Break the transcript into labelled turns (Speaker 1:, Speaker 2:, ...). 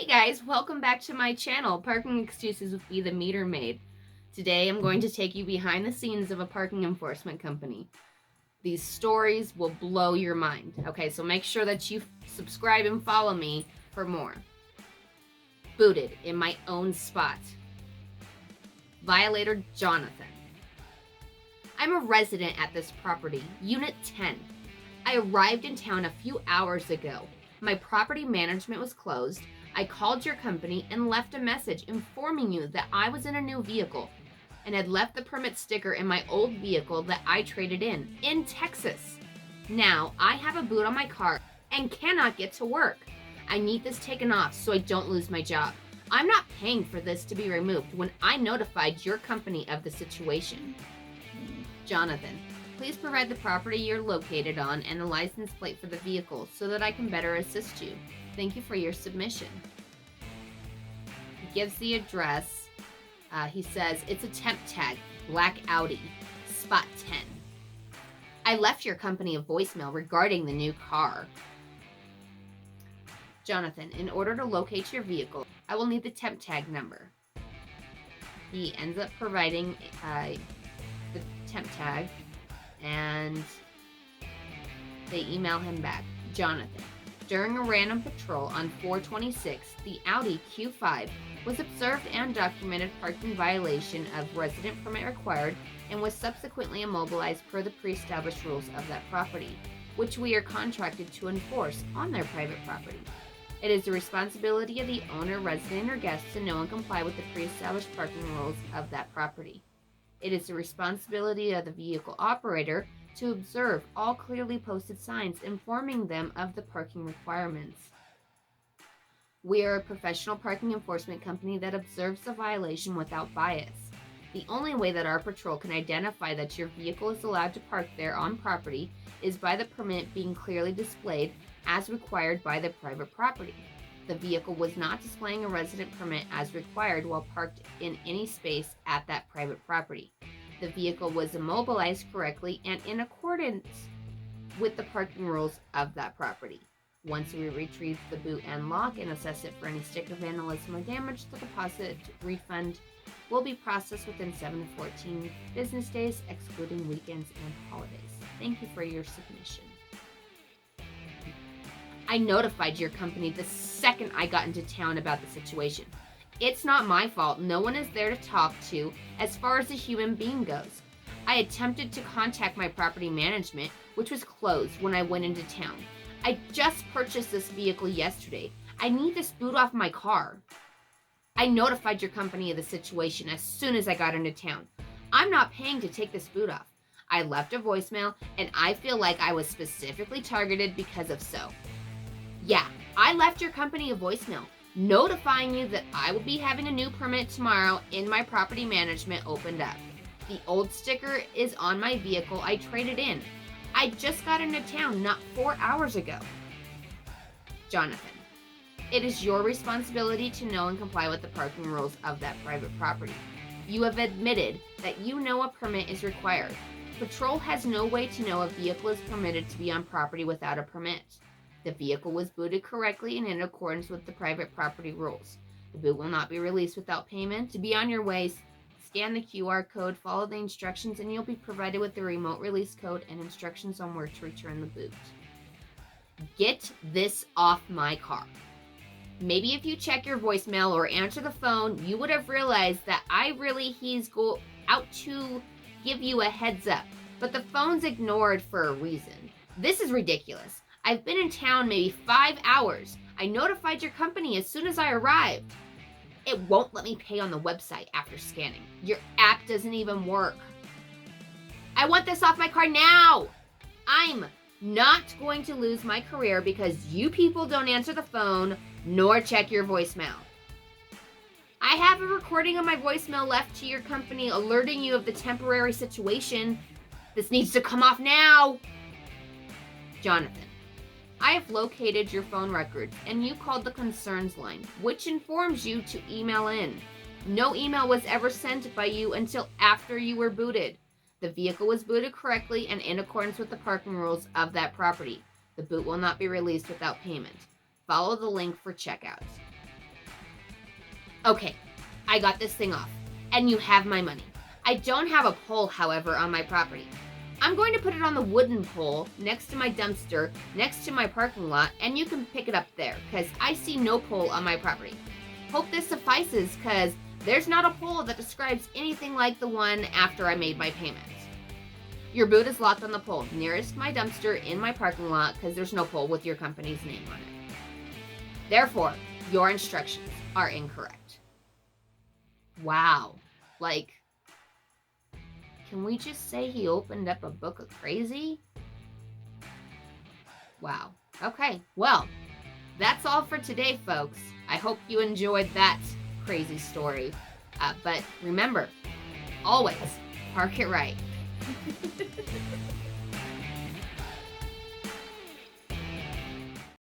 Speaker 1: Hey guys, welcome back to my channel, Parking Excuses with Be the Meter Maid. Today I'm going to take you behind the scenes of a parking enforcement company. These stories will blow your mind. Okay, so make sure that you subscribe and follow me for more. Booted in my own spot. Violator Jonathan. I'm a resident at this property, Unit 10. I arrived in town a few hours ago. My property management was closed. I called your company and left a message informing you that I was in a new vehicle and had left the permit sticker in my old vehicle that I traded in Texas. Now, I have a boot on my car and cannot get to work. I need this taken off so I don't lose my job. I'm not paying for this to be removed when I notified your company of the situation. Jonathan, please provide the property you're located on and a license plate for the vehicle so that I can better assist you. Thank you for your submission. He gives the address. He says, it's a temp tag, black Audi, spot 10. I left your company a voicemail regarding the new car. Jonathan, in order to locate your vehicle, I will need the temp tag number. He ends up providing the temp tag, and they email him back. Jonathan, during a random patrol on 426, the Audi Q5 was observed and documented parking violation of resident permit required and was subsequently immobilized per the pre-established rules of that property, which we are contracted to enforce on their private property. It is the responsibility of the owner, resident, or guest to know and comply with the pre-established parking rules of that property. It is the responsibility of the vehicle operator to observe all clearly posted signs informing them of the parking requirements. We are a professional parking enforcement company that observes the violation without bias. The only way that our patrol can identify that your vehicle is allowed to park there on property is by the permit being clearly displayed as required by the private property. The vehicle was not displaying a resident permit as required while parked in any space at that private property. The vehicle was immobilized correctly and in accordance with the parking rules of that property. Once we retrieve the boot and lock and assess it for any sticker vandalism or damage, the deposit refund will be processed within 7 to 14 business days, excluding weekends and holidays. Thank you for your submission. I notified your company the second I got into town about the situation. It's not my fault. No one is there to talk to as far as a human being goes. I attempted to contact my property management, which was closed when I went into town. I just purchased this vehicle yesterday. I need this boot off my car. I notified your company of the situation as soon as I got into town. I'm not paying to take this boot off. I left a voicemail, and I feel like I was specifically targeted because of so. Yeah, I left your company a voicemail notifying you that I will be having a new permit tomorrow in my property management opened up. The old sticker is on my vehicle I traded in. I just got into town not 4 hours ago. Jonathan, it is your responsibility to know and comply with the parking rules of that private property. You have admitted that you know a permit is required. Patrol has no way to know a vehicle is permitted to be on property without a permit. The vehicle was booted correctly and in accordance with the private property rules. The boot will not be released without payment. To be on your way, scan the QR code, follow the instructions, and you'll be provided with the remote release code and instructions on where to return the boot. Get this off my car. Maybe if you check your voicemail or answer the phone, you would have realized that he's out to give you a heads up. But the phone's ignored for a reason. This is ridiculous. I've been in town maybe 5 hours. I notified your company as soon as I arrived. It won't let me pay on the website after scanning. Your app doesn't even work. I want this off my car now. I'm not going to lose my career because you people don't answer the phone nor check your voicemail. I have a recording of my voicemail left to your company alerting you of the temporary situation. This needs to come off now. Jonathan, I have located your phone records, and you called the concerns line, which informs you to email in. No email was ever sent by you until after you were booted. The vehicle was booted correctly and in accordance with the parking rules of that property. The boot will not be released without payment. Follow the link for checkout. Okay, I got this thing off, and you have my money. I don't have a pole, however, on my property. I'm going to put it on the wooden pole next to my dumpster, next to my parking lot, and you can pick it up there, because I see no pole on my property. Hope this suffices, because there's not a pole that describes anything like the one after I made my payment. Your boot is locked on the pole nearest my dumpster in my parking lot, because there's no pole with your company's name on it. Therefore, your instructions are incorrect. Wow. Like, can we just say he opened up a book of crazy? Wow. Okay, well, that's all for today, folks. I hope you enjoyed that crazy story. But remember, always park it right.